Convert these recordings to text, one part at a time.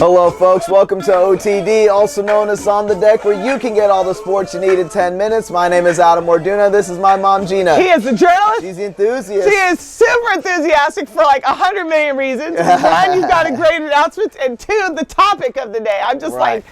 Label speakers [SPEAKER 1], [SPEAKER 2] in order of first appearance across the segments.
[SPEAKER 1] Hello folks, welcome to OTD, also known as On the Deck, where you can get all the sports you need in 10 minutes. My name is Adam Orduna, this is my mom Gina.
[SPEAKER 2] He is the journalist.
[SPEAKER 1] She's the enthusiast.
[SPEAKER 2] She is super enthusiastic for like 100 million reasons. One, you've got a great announcement, and two, the topipic of the day. I'm just like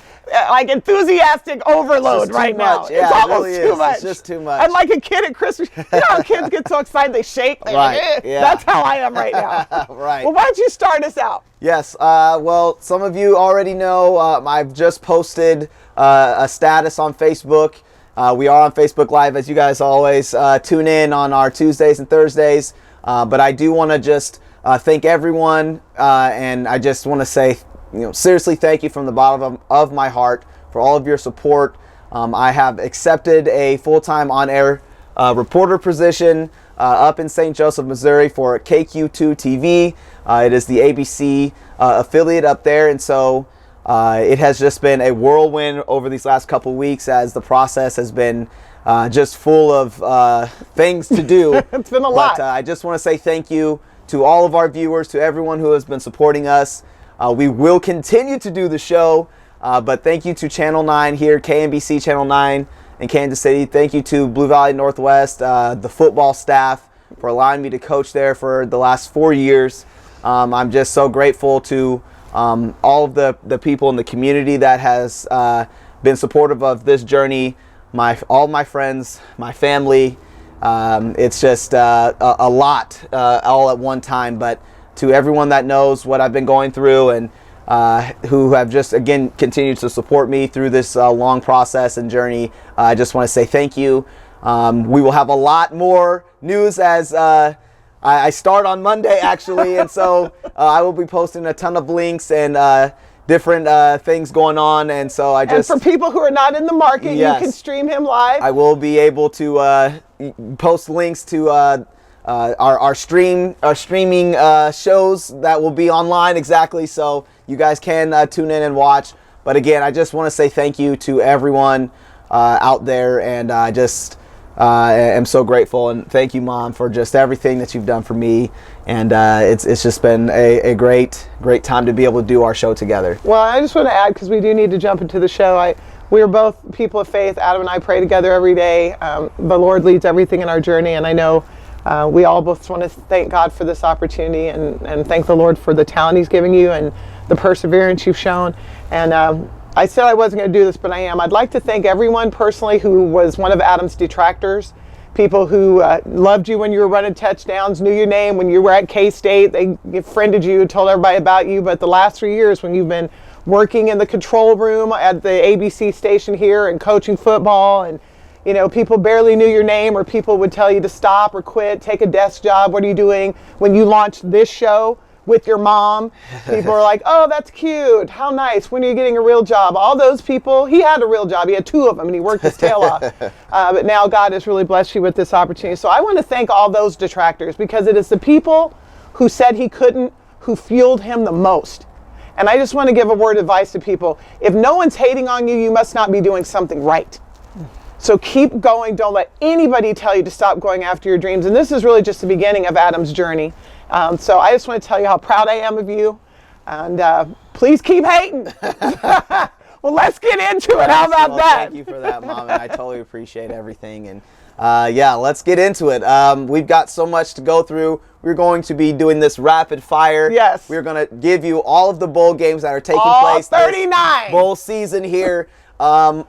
[SPEAKER 2] enthusiastic overload right now.
[SPEAKER 1] Yeah,
[SPEAKER 2] it's almost
[SPEAKER 1] really
[SPEAKER 2] too much.
[SPEAKER 1] It's just too much.
[SPEAKER 2] I'm like a kid at Christmas. You know how kids get so excited they shake? They're like, eh.
[SPEAKER 1] Yeah.
[SPEAKER 2] That's how I am right now.
[SPEAKER 1] Right.
[SPEAKER 2] Well, why don't you start us out?
[SPEAKER 1] Yes, well, some of you already know I've just posted a status on Facebook. We are on Facebook Live, as you guys always tune in on our Tuesdays and Thursdays. But I do want to just thank everyone, and I just want to say, seriously, thank you from the bottom of my heart for all of your support. I have accepted a full-time on-air reporter position up in St. Joseph, Missouri for KQ2 TV. It is the ABC affiliate up there, and so it has just been a whirlwind over these last couple weeks as the process has been just full of things to do.
[SPEAKER 2] It's been a lot.
[SPEAKER 1] But I just want to say thank you to all of our viewers, to everyone who has been supporting us. We will continue to do the show, but thank you to Channel 9 here, KNBC Channel 9 in Kansas City. Thank you to Blue Valley Northwest, the football staff, for allowing me to coach there for the last 4 years. I'm just so grateful to all of the people in the community that has been supportive of this journey, all my friends, my family. It's just a lot all at one time, but to everyone that knows what I've been going through and who have just, again, continued to support me through this long process and journey, I just want to say thank you. We will have a lot more news as I start on Monday, actually, and so I will be posting a ton of links and different things going on, and so I just...
[SPEAKER 2] And for people who are not in the market,
[SPEAKER 1] yes,
[SPEAKER 2] you can stream him live.
[SPEAKER 1] I will be able to post links to our streaming shows that will be online, exactly, so you guys can tune in and watch. But again, I just want to say thank you to everyone out there, and I just am so grateful, and thank you, Mom, for just everything that you've done for me, and it's just been a great time to be able to do our show together.
[SPEAKER 2] Well, I just want to add, because we do need to jump into the show, we are both people of faith. Adam and I pray together every day. The Lord leads everything in our journey, and I know we all both want to thank God for this opportunity and thank the Lord for the talent He's giving you and the perseverance you've shown. And I said I wasn't going to do this, but I am. I'd like to thank everyone personally who was one of Adam's detractors, people who loved you when you were running touchdowns, knew your name when you were at K-State. They friended you, told everybody about you. But the last 3 years when you've been working in the control room at the ABC station here and coaching football, and people barely knew your name, or people would tell you to stop or quit, take a desk job. What are you doing? When you launched this show with your mom, people are like, oh, that's cute. How nice. When are you getting a real job? All those people, he had a real job. He had 2 of them, and he worked his tail off. But now God has really blessed you with this opportunity. So I want to thank all those detractors, because it is the people who said he couldn't who fueled him the most. And I just want to give a word of advice to people. If no one's hating on you, you must not be doing something right. So keep going. Don't let anybody tell you to stop going after your dreams. And this is really just the beginning of Adam's journey. So I just want to tell you how proud I am of you. And please keep hating. Well, let's get into it. How about that?
[SPEAKER 1] Thank you for that, Mom. And I totally appreciate everything. And yeah, let's get into it. We've got so much to go through. We're going to be doing this rapid fire.
[SPEAKER 2] Yes.
[SPEAKER 1] We're going to give you all of the bowl games that are taking place
[SPEAKER 2] 39
[SPEAKER 1] this bowl season here.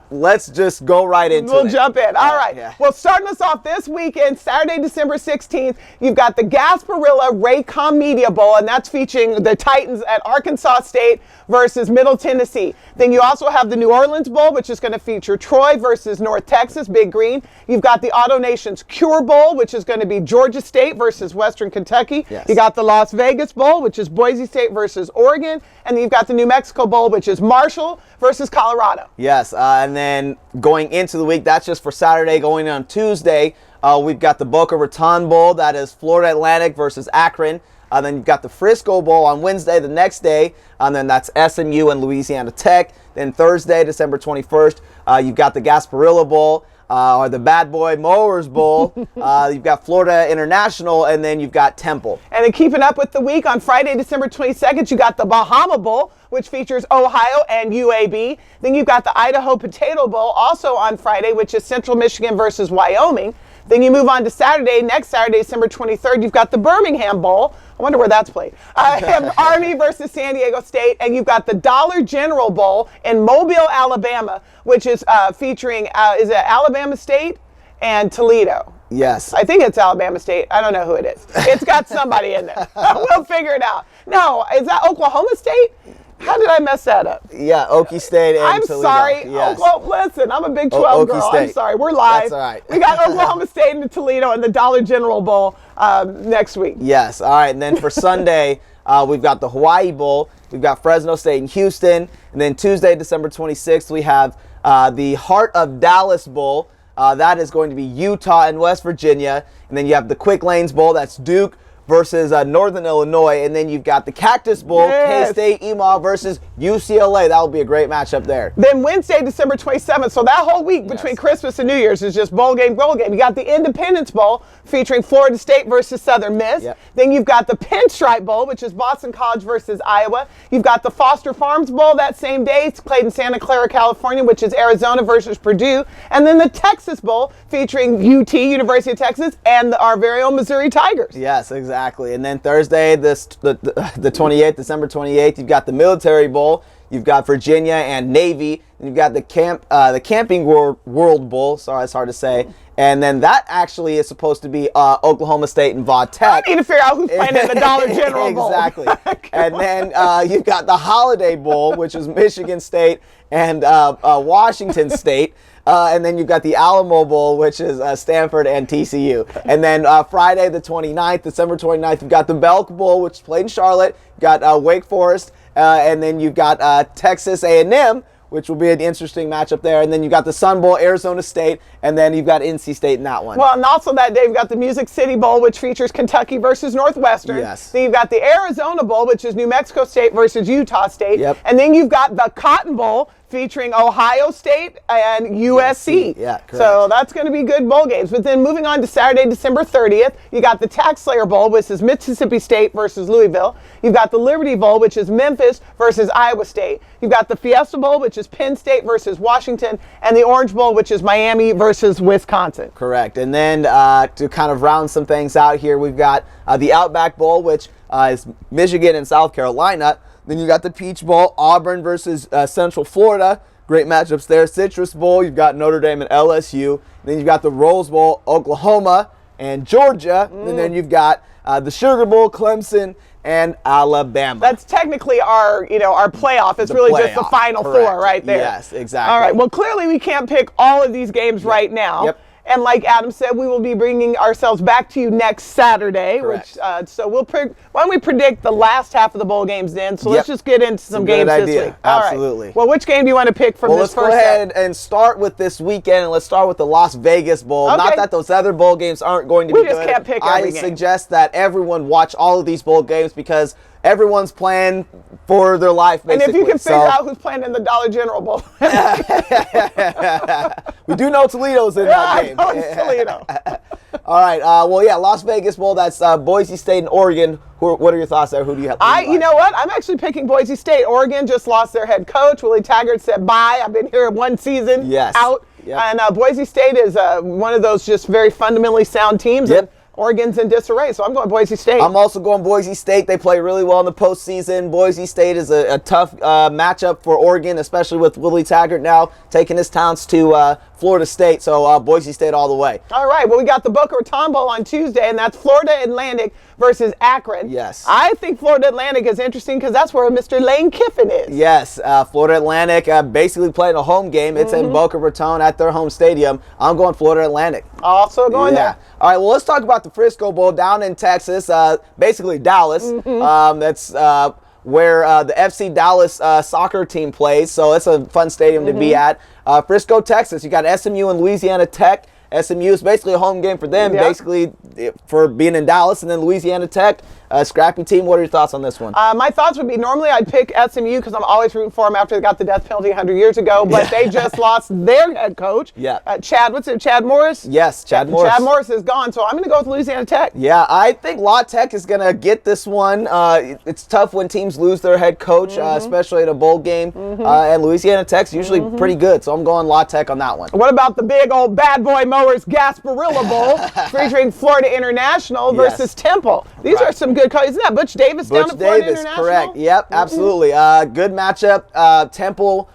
[SPEAKER 1] Let's just go right into it.
[SPEAKER 2] We'll jump in. All right.
[SPEAKER 1] Yeah.
[SPEAKER 2] Well, starting us off this weekend, Saturday, December 16th, you've got the Gasparilla Raycom Media Bowl, and that's featuring the Titans at Arkansas State versus Middle Tennessee. Then you also have the New Orleans Bowl, which is going to feature Troy versus North Texas, Big Green. You've got the Auto Nation's Cure Bowl, which is going to be Georgia State versus Western Kentucky.
[SPEAKER 1] Yes.
[SPEAKER 2] You got the Las Vegas Bowl, which is Boise State versus Oregon. And then you've got the New Mexico Bowl, which is Marshall versus Colorado.
[SPEAKER 1] Yes, and then going into the week, that's just for Saturday. Going on Tuesday, we've got the Boca Raton Bowl. That is Florida Atlantic versus Akron. Then you've got the Frisco Bowl on Wednesday, the next day. And then that's SMU and Louisiana Tech. Then Thursday, December 21st, you've got the Gasparilla Bowl. or the Bad Boy Mowers Bowl. You've got Florida International, and then you've got Temple.
[SPEAKER 2] And then keeping up with the week, on Friday, December 22nd, you got the Bahama Bowl, which features Ohio and UAB. Then you've got the Idaho Potato Bowl, also on Friday, which is Central Michigan versus Wyoming. Then you move on to Saturday, next Saturday, December 23rd, you've got the Birmingham Bowl. I wonder where that's played. Army versus San Diego State. And you've got the Dollar General Bowl in Mobile, Alabama, which is featuring, is it Alabama State and Toledo?
[SPEAKER 1] Yes.
[SPEAKER 2] I think it's Alabama State. I don't know who it is. It's got somebody in there. We'll figure it out. No, is that Oklahoma State? How did I mess that up?
[SPEAKER 1] Yeah, Okie State and
[SPEAKER 2] I'm
[SPEAKER 1] Toledo.
[SPEAKER 2] sorry.
[SPEAKER 1] Yes.
[SPEAKER 2] Listen, I'm a Big 12 girl.
[SPEAKER 1] State.
[SPEAKER 2] I'm sorry. We're live.
[SPEAKER 1] That's all right.
[SPEAKER 2] We got Oklahoma State and Toledo and the Dollar General Bowl next week.
[SPEAKER 1] Yes. All right. And then for Sunday, we've got the Hawaii Bowl. We've got Fresno State and Houston. And then Tuesday, December 26th, we have the Heart of Dallas Bowl. That is going to be Utah and West Virginia. And then you have the Quick Lanes Bowl. That's Duke versus Northern Illinois. And then you've got the Cactus Bowl,
[SPEAKER 2] Yes.
[SPEAKER 1] K-State, EMA versus UCLA. That will be a great matchup there.
[SPEAKER 2] Then Wednesday, December 27th, so that whole week between Christmas and New Year's is just bowl game, bowl game. You got the Independence Bowl featuring Florida State versus Southern Miss.
[SPEAKER 1] Yep.
[SPEAKER 2] Then you've got the Pinstripe Bowl, which is Boston College versus Iowa. You've got the Foster Farms Bowl that same day. It's played in Santa Clara, California, which is Arizona versus Purdue. And then the Texas Bowl featuring UT, University of Texas, and our very own Missouri Tigers.
[SPEAKER 1] Yes, exactly. And then Thursday, the 28th, December 28th, you've got the Military Bowl. You've got Virginia and Navy. And you've got the Camping World Bowl. Sorry, it's hard to say. And then that actually is supposed to be Oklahoma State and Va Tech.
[SPEAKER 2] I need to figure out who's playing in the Dollar General Bowl.
[SPEAKER 1] Exactly. And then you've got the Holiday Bowl, which is Michigan State and Washington State. And then you've got the Alamo Bowl, which is Stanford and TCU. And then Friday, the 29th, December 29th, you've got the Belk Bowl, which is played in Charlotte. You've got Wake Forest. And then you've got Texas A&M, which will be an interesting matchup there. And then you've got the Sun Bowl, Arizona State, and then you've got NC State in that one.
[SPEAKER 2] Well, and also that day, you've got the Music City Bowl, which features Kentucky versus Northwestern.
[SPEAKER 1] Yes.
[SPEAKER 2] Then you've got the Arizona Bowl, which is New Mexico State versus Utah State.
[SPEAKER 1] Yep.
[SPEAKER 2] And then you've got the Cotton Bowl, featuring Ohio State and USC.
[SPEAKER 1] Yeah, correct.
[SPEAKER 2] So that's going to be good bowl games. But then moving on to Saturday, December 30th, you got the Tax Slayer Bowl, which is Mississippi State versus Louisville. You've got the Liberty Bowl, which is Memphis versus Iowa State. You've got the Fiesta Bowl, which is Penn State versus Washington, and the Orange Bowl, which is Miami versus Wisconsin.
[SPEAKER 1] Correct. And then to kind of round some things out here, we've got the Outback Bowl, which is Michigan and South Carolina. Then you got the Peach Bowl, Auburn versus Central Florida. Great matchups there. Citrus Bowl, you've got Notre Dame and LSU. Then you've got the Rose Bowl, Oklahoma and Georgia. And then you've got the Sugar Bowl, Clemson and Alabama.
[SPEAKER 2] That's technically our playoff. It's
[SPEAKER 1] The
[SPEAKER 2] really just the
[SPEAKER 1] playoff,
[SPEAKER 2] Final
[SPEAKER 1] correct.
[SPEAKER 2] Four right there.
[SPEAKER 1] Yes, exactly.
[SPEAKER 2] All right. Well, clearly we can't pick all of these games right now.
[SPEAKER 1] Yep.
[SPEAKER 2] And like Adam said, we will be bringing ourselves back to you next Saturday.
[SPEAKER 1] Correct.
[SPEAKER 2] Which, so why don't we predict the last half of the bowl games then? So let's just get into some games
[SPEAKER 1] good
[SPEAKER 2] this
[SPEAKER 1] idea.
[SPEAKER 2] week. All right.
[SPEAKER 1] Absolutely.
[SPEAKER 2] Well, which game do you want to pick from
[SPEAKER 1] Well,
[SPEAKER 2] this
[SPEAKER 1] let's
[SPEAKER 2] first
[SPEAKER 1] go ahead
[SPEAKER 2] set?
[SPEAKER 1] and start with this weekend, and let's start with the Las Vegas Bowl.
[SPEAKER 2] Okay.
[SPEAKER 1] Not that those other bowl games aren't going to
[SPEAKER 2] We
[SPEAKER 1] be
[SPEAKER 2] just
[SPEAKER 1] good.
[SPEAKER 2] can't pick
[SPEAKER 1] I
[SPEAKER 2] every game.
[SPEAKER 1] suggest that everyone watch all of these bowl games because everyone's playing for their life,
[SPEAKER 2] And
[SPEAKER 1] basically.
[SPEAKER 2] if you can figure out who's playing in the Dollar General Bowl.
[SPEAKER 1] We do know Toledo's in that game.
[SPEAKER 2] I know it's Toledo.
[SPEAKER 1] All right. Well, yeah, Las Vegas Bowl. That's Boise State and Oregon. What are your thoughts there? Who do you have?
[SPEAKER 2] You know what? I'm actually picking Boise State. Oregon just lost their head coach. Willie Taggart said bye. I've been here one season.
[SPEAKER 1] Yes.
[SPEAKER 2] Out.
[SPEAKER 1] Yep.
[SPEAKER 2] And Boise State is one of those just very fundamentally sound teams.
[SPEAKER 1] Yep.
[SPEAKER 2] And Oregon's in disarray, so I'm going Boise State.
[SPEAKER 1] I'm also going Boise State. They play really well in the postseason. Boise State is a tough matchup for Oregon, especially with Willie Taggart now taking his talents to Florida State. So Boise State all the way.
[SPEAKER 2] All right. Well, we got the Boca Raton Bowl on Tuesday, and that's Florida Atlantic versus Akron.
[SPEAKER 1] Yes.
[SPEAKER 2] I think Florida Atlantic is interesting because that's where Mr. Lane Kiffin is.
[SPEAKER 1] Yes, Florida Atlantic basically playing a home game. It's in Boca Raton at their home stadium. I'm going Florida Atlantic.
[SPEAKER 2] Also going there.
[SPEAKER 1] All right, well, let's talk about the Frisco Bowl down in Texas, basically Dallas. That's where the FC Dallas soccer team plays, so it's a fun stadium to be at. Frisco, Texas, you got SMU and Louisiana Tech. SMU is basically a home game for them,
[SPEAKER 2] Yep.
[SPEAKER 1] basically for being in Dallas, and then Louisiana Tech, scrappy team. What are your thoughts on this one?
[SPEAKER 2] My thoughts would be normally I'd pick SMU because I'm always rooting for them after they got the death penalty 100 years ago, but they just lost their head coach.
[SPEAKER 1] Yeah.
[SPEAKER 2] Chad Morris?
[SPEAKER 1] Yes, Chad Morris.
[SPEAKER 2] Chad Morris is gone, so I'm going to go with Louisiana Tech.
[SPEAKER 1] Yeah, I think La Tech is going to get this one. It's tough when teams lose their head coach, especially in a bowl game, and Louisiana Tech's usually pretty good, so I'm going La Tech on that one.
[SPEAKER 2] What about the big old bad boy mowers Gasparilla Bowl featuring Florida International versus Temple? These are some good coaches. Isn't that Butch Davis down at Florida International?
[SPEAKER 1] Correct. Yep, absolutely. Good matchup. Temple,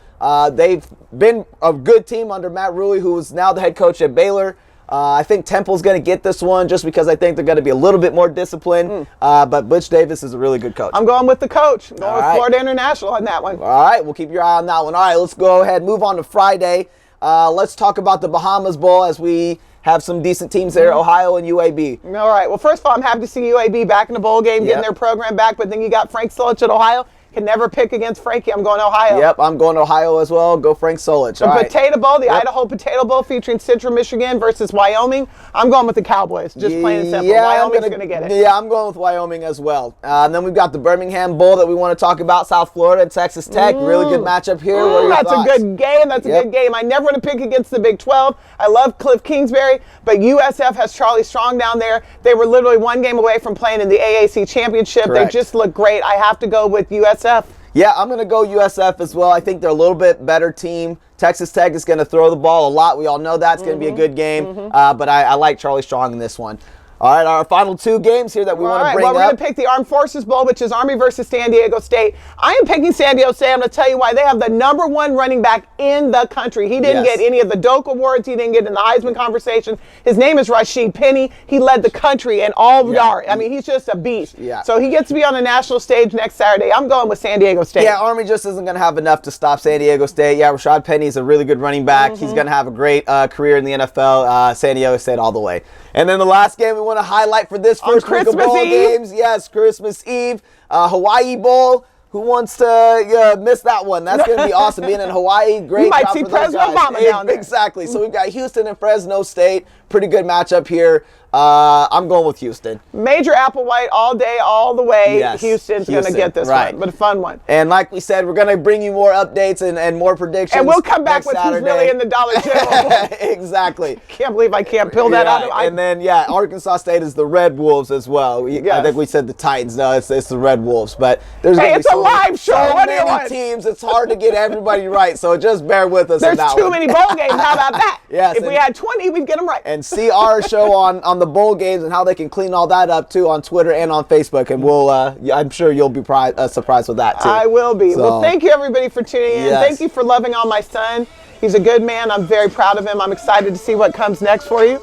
[SPEAKER 1] they've been a good team under Matt Ruley, who is now the head coach at Baylor. I think Temple's going to get this one just because I think they're going to be a little bit more disciplined. But Butch Davis is a really good coach.
[SPEAKER 2] I'm going with the coach. I'm going with Florida International on that one.
[SPEAKER 1] All right, we'll keep your eye on that one. All right, let's go ahead and move on to Friday. Let's talk about the Bahamas Bowl as we have some decent teams there, Ohio and UAB.
[SPEAKER 2] All right. Well, first of all, I'm happy to see UAB back in the bowl game, getting their program back. But then you got Frank Solich at Ohio. Can never pick against Frankie. I'm going Ohio.
[SPEAKER 1] Yep, I'm going Ohio as well. Go Frank Solich.
[SPEAKER 2] The Potato Bowl, the Idaho Potato Bowl featuring Central Michigan versus Wyoming. I'm going with the Cowboys, just plain and simple. Wyoming's going to get it.
[SPEAKER 1] Yeah, I'm going with Wyoming as well. And then we've got the Birmingham Bowl that we want to talk about, South Florida and Texas Tech. Really good matchup here. What are your
[SPEAKER 2] That's
[SPEAKER 1] thoughts?
[SPEAKER 2] a good game. That's a good game. I never want to pick against the Big 12. I love Cliff Kingsbury, but USF has Charlie Strong down there. They were literally one game away from playing in the AAC Championship.
[SPEAKER 1] Correct.
[SPEAKER 2] They just look great. I have to go with USF.
[SPEAKER 1] Yeah, I'm going to go USF as well. I think they're a little bit better team. Texas Tech is going to throw the ball a lot. We all know that's going to be a good game. But I like Charlie Strong in this one. All right, our final two games here that we want to bring up.
[SPEAKER 2] We're going to pick the Armed Forces Bowl, which is Army versus San Diego State. I am picking San Diego State. I'm going to tell you why. They have the #1 running back in the country. He didn't get any of the Doak Awards. He didn't get in the Heisman conversation. His name is Rashid Penny. He led the country in all yard. I mean, he's just a beast. So he gets to be on the national stage next Saturday. I'm going with San Diego State.
[SPEAKER 1] Yeah, Army just isn't going to have enough to stop San Diego State. Yeah, Rashad Penny is a really good running back. He's going to have a great career in the NFL. San Diego State all the way. And then the last game we want to highlight for this first week of bowl games. Yes, Christmas Eve, Hawaii Bowl. Who wants to miss that one? That's going to be awesome. Being in Hawaii, great.
[SPEAKER 2] You might see President Obama down there.
[SPEAKER 1] Exactly. So we've got Houston and Fresno State. Pretty good matchup here. I'm going with Houston.
[SPEAKER 2] Major Applewhite all day, all the way. Yes, Houston's going to get this one, but a fun one.
[SPEAKER 1] And like we said, we're going to bring you more updates and more predictions.
[SPEAKER 2] And we'll come back with who's really in the Dollar General.
[SPEAKER 1] Exactly.
[SPEAKER 2] Can't believe I can't pull that out.
[SPEAKER 1] And then, Arkansas State is the Red Wolves as well. I think we said the Titans. No, it's the Red Wolves. But there's
[SPEAKER 2] it's a live show.
[SPEAKER 1] So many teams. It's hard to get everybody right. So just bear with us.
[SPEAKER 2] There's too many bowl games. How about that?
[SPEAKER 1] Yes.
[SPEAKER 2] If we had 20, we'd get them right.
[SPEAKER 1] And see our show on the bowl games and how they can clean all that up too on Twitter and on Facebook, and we'll I'm sure you'll be surprised with that too.
[SPEAKER 2] I will be. So, well, thank you everybody for tuning in.
[SPEAKER 1] Yes.
[SPEAKER 2] Thank you for loving on my son. He's a good man. I'm very proud of him. I'm excited to see what comes next for you.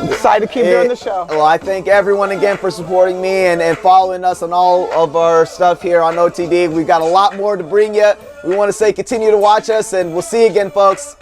[SPEAKER 2] Excited to keep doing the show.
[SPEAKER 1] Well, I thank everyone again for supporting me and following us on all of our stuff here on OTD. We've got a lot more to bring you. We want to say continue to watch us, and we'll see you again, folks.